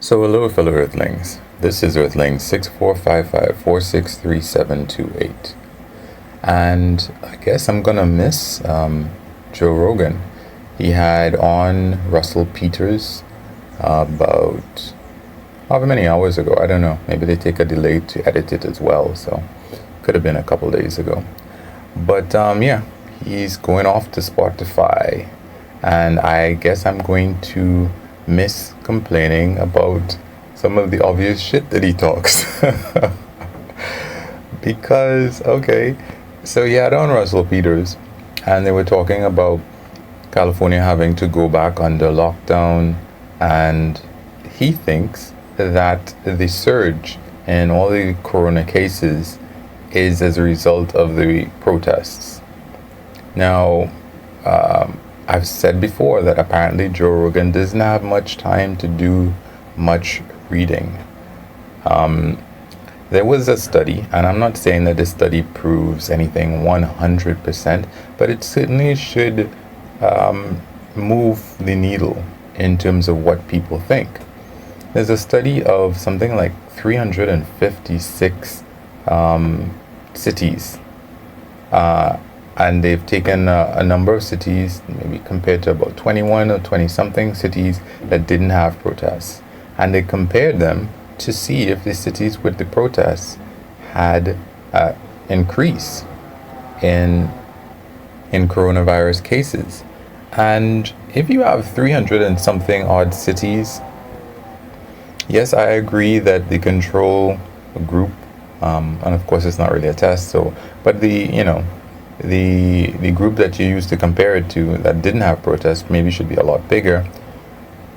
So hello fellow Earthlings, this is Earthling 6455463728, and I guess I'm gonna miss Joe Rogan. He had on Russell Peters about however many hours ago, I don't know, maybe they take a delay to edit it as well, so could have been a couple days ago. But yeah, he's going off to Spotify, and I guess I'm going to miss complaining about some of the obvious shit that he talks. Because, okay, so he had on Russell Peters, and they were talking about California having to go back under lockdown, and he thinks that the surge in all the corona cases is as a result of the protests. Now, I've said before that apparently Joe Rogan doesn't have much time to do much reading. There was a study, and I'm not saying that this study proves anything 100%, but it certainly should move the needle in terms of what people think. There's a study of something like 356 cities. And they've taken a number of cities, maybe compared to about 21 or 20 something cities that didn't have protests. And they compared them to see if the cities with the protests had increase in coronavirus cases. And if you have 300 and something odd cities, yes, I agree that the control group, and of course it's not really a test, so, but the group that you used to compare it to that didn't have protests maybe should be a lot bigger.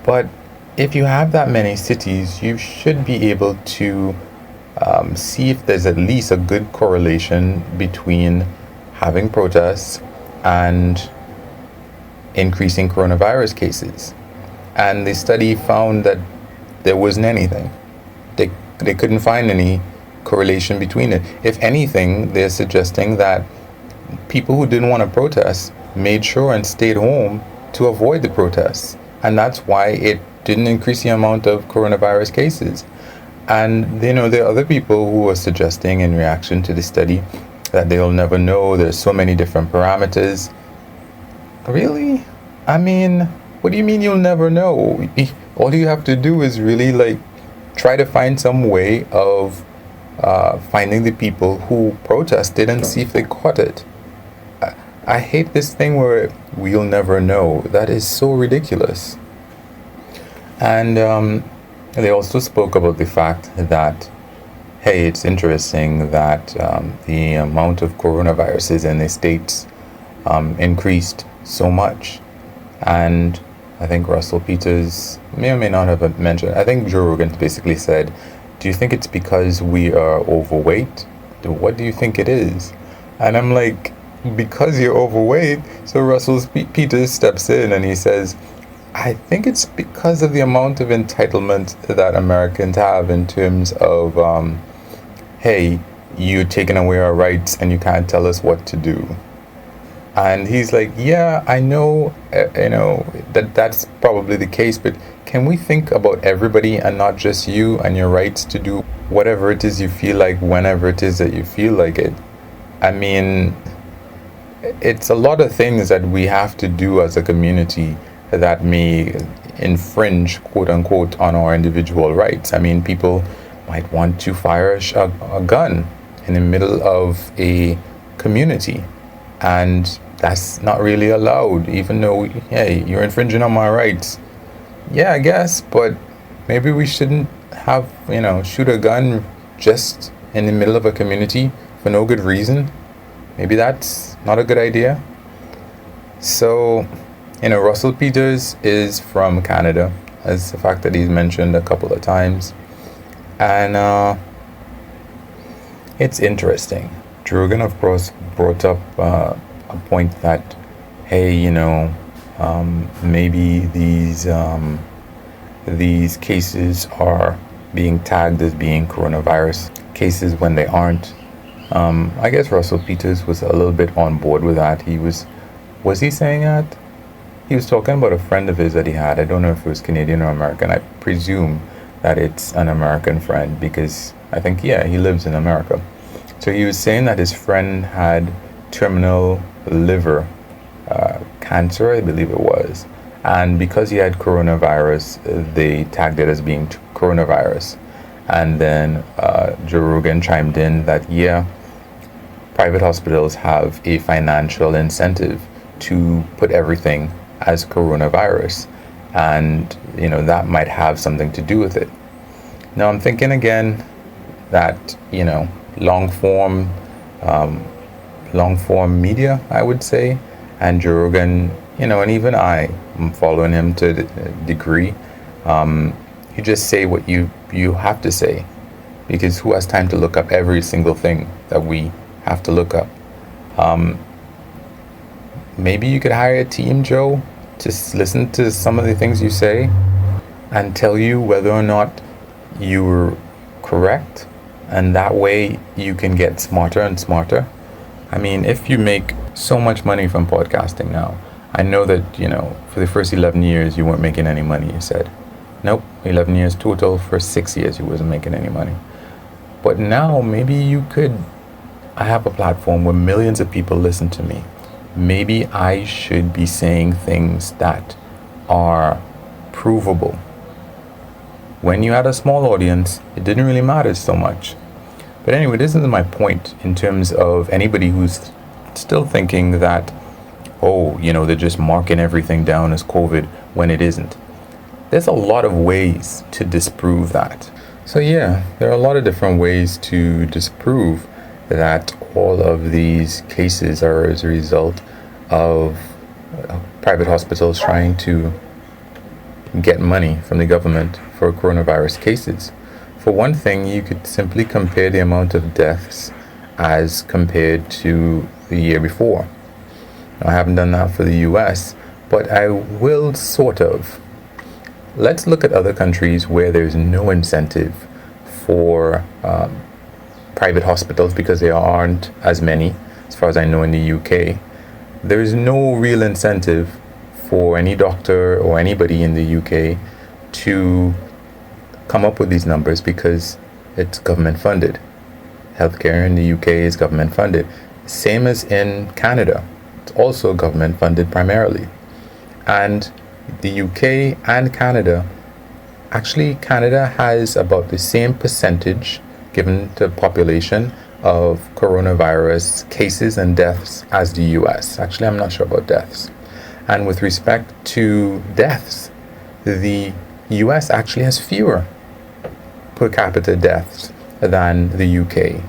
But if you have that many cities, you should be able to see if there's at least a good correlation between having protests and increasing coronavirus cases. And the study found that there wasn't anything. They couldn't find any correlation between it. If anything, they're suggesting that people who didn't want to protest made sure and stayed home to avoid the protests, and that's why it didn't increase the amount of coronavirus cases. And there are other people who are suggesting in reaction to the study that they'll never know. There's so many different parameters. Really? I mean, what do you mean you'll never know? All you have to do is really try to find some way of finding the people who protested and see if they caught it. I hate this thing where we'll never know. That is so ridiculous. And they also spoke about the fact that, hey, it's interesting that the amount of coronaviruses in the States increased so much. And I think Russell Peters may or may not have mentioned, I think Joe Rogan basically said, do you think it's because we are overweight? What do you think it is? And I'm like, because you're overweight. So Russell Peters steps in and he says, I think it's because of the amount of entitlement that Americans have in terms of, hey, you're taking away our rights and you can't tell us what to do. And he's like, yeah, I know, that's probably the case, but can we think about everybody and not just you and your rights to do whatever it is you feel like, whenever it is that you feel like it? I mean, it's a lot of things that we have to do as a community that may infringe, quote unquote, on our individual rights. I mean, people might want to fire a gun in the middle of a community, and that's not really allowed, even though, hey, you're infringing on my rights. Yeah, I guess, but maybe we shouldn't have, shoot a gun just in the middle of a community for no good reason. Maybe that's not a good idea. So, Russell Peters is from Canada, as the fact that he's mentioned a couple of times. And it's interesting. Rogan, of course, brought up a point that, hey, maybe these cases are being tagged as being coronavirus cases when they aren't. I guess Russell Peters was a little bit on board with that. Was he saying that? He was talking about a friend of his that he had. I don't know if it was Canadian or American. I presume that it's an American friend because I think, yeah, he lives in America. So he was saying that his friend had terminal liver cancer, I believe it was. And because he had coronavirus, they tagged it as being coronavirus. And then Joe Rogan chimed in that, yeah, private hospitals have a financial incentive to put everything as coronavirus. And, you know, that might have something to do with it. Now, I'm thinking again that, you know, long form media, I would say, and Joe Rogan, you know, and even I am following him to a degree. You just say what you have to say, because who has time to look up every single thing that we have to look up? Maybe you could hire a team, Joe, to listen to some of the things you say and tell you whether or not you're correct, and that way you can get smarter and smarter. I mean, if you make so much money from podcasting now, I know that, you know, for the first 11 years you weren't making any money, you said. Nope, 11 years total. For 6 years you wasn't making any money. But now maybe you could, I have a platform where millions of people listen to me. Maybe I should be saying things that are provable. When you had a small audience, it didn't really matter so much. But anyway, this is my point in terms of anybody who's still thinking that, oh, you know, they're just marking everything down as COVID when it isn't. There's a lot of ways to disprove that. So yeah, there are a lot of different ways to disprove that all of these cases are as a result of private hospitals trying to get money from the government for coronavirus cases. For one thing, you could simply compare the amount of deaths as compared to the year before. Now, I haven't done that for the US, but I will sort of. Let's look at other countries where there's no incentive for private hospitals because there aren't as many, as far as I know, in the UK. There is no real incentive for any doctor or anybody in the UK to come up with these numbers because it's government funded. Healthcare in the UK is government funded. Same as in Canada. It's also government funded primarily. And the UK and Canada, actually Canada has about the same percentage given to population of coronavirus cases and deaths as the US. Actually, I'm not sure about deaths. And with respect to deaths, the US actually has fewer per capita deaths than the UK.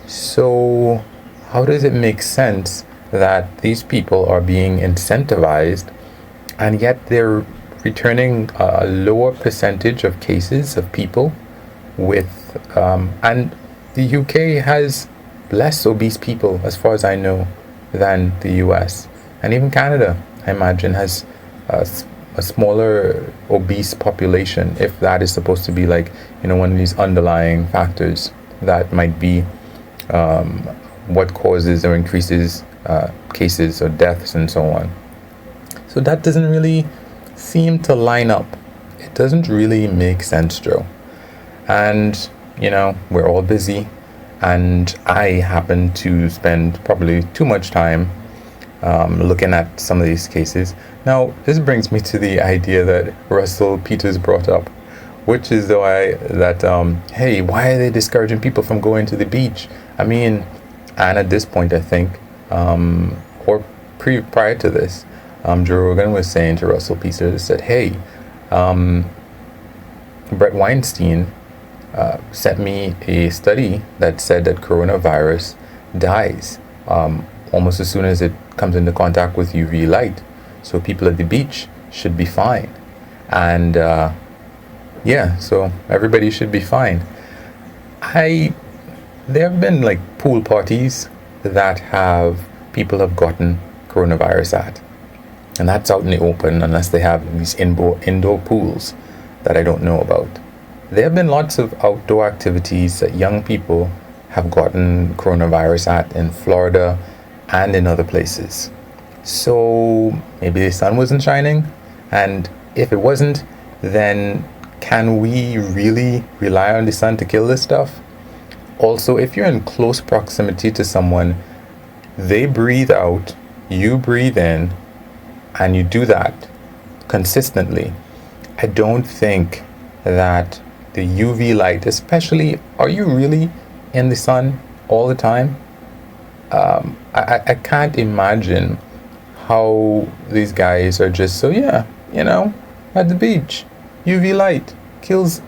So how does it make sense that these people are being incentivized and yet they're returning a lower percentage of cases of people with and the UK has less obese people, as far as I know, than the US. And even Canada, I imagine, has a smaller obese population, if that is supposed to be like, you know, one of these underlying factors that might be what causes or increases cases or deaths and so on. So that doesn't really seem to line up. It doesn't really make sense, Joe. And, you know, we're all busy, and I happen to spend probably too much time looking at some of these cases. Now, this brings me to the idea that Russell Peters brought up, which is hey, why are they discouraging people from going to the beach? I mean, and at this point, I think, or prior to this, Joe Rogan was saying to Russell Peters, said, hey, Brett Weinstein sent me a study that said that coronavirus dies almost as soon as it comes into contact with UV light. So people at the beach should be fine. And yeah, so everybody should be fine. There have been like pool parties that people have gotten coronavirus at. And that's out in the open, unless they have these indoor pools that I don't know about. There have been lots of outdoor activities that young people have gotten coronavirus at in Florida and in other places. So maybe the sun wasn't shining, and if it wasn't, then can we really rely on the sun to kill this stuff? Also, if you're in close proximity to someone, they breathe out, you breathe in, and you do that consistently, I don't think that the UV light, especially, are you really in the sun all the time? I can't imagine how these guys are just so, yeah, you know, at the beach, UV light kills.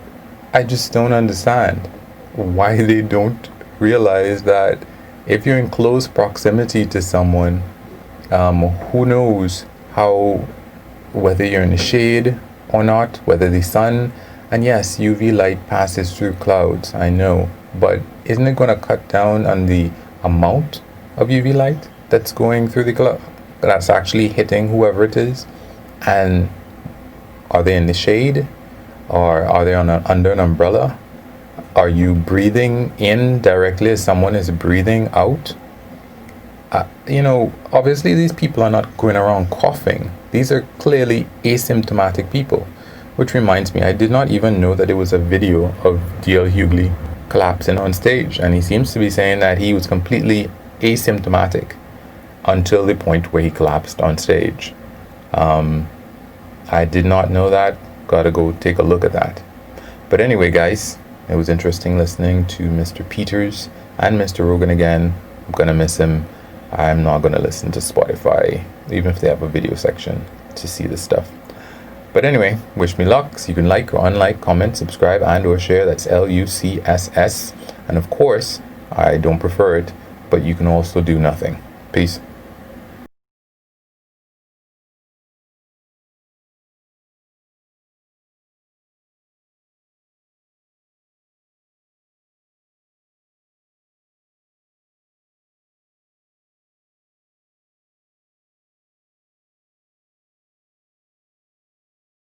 I just don't understand why they don't realize that if you're in close proximity to someone, who knows how, whether you're in the shade or not, whether the sun, and yes, UV light passes through clouds, I know, but isn't it going to cut down on the amount of UV light that's going through the cloud, that's actually hitting whoever it is? And are they in the shade, or are they under an umbrella? Are you breathing in directly as someone is breathing out? Obviously these people are not going around coughing. These are clearly asymptomatic people. Which reminds me, I did not even know that it was a video of D.L. Hughley collapsing on stage. And he seems to be saying that he was completely asymptomatic until the point where he collapsed on stage. I did not know that. Gotta go take a look at that. But anyway, guys, it was interesting listening to Mr. Peters and Mr. Rogan again. I'm gonna miss him. I'm not gonna listen to Spotify, even if they have a video section, to see this stuff. But anyway, wish me luck. So you can like or unlike, comment, subscribe, and or share. That's LUCSS. And of course, I don't prefer it, but you can also do nothing. Peace.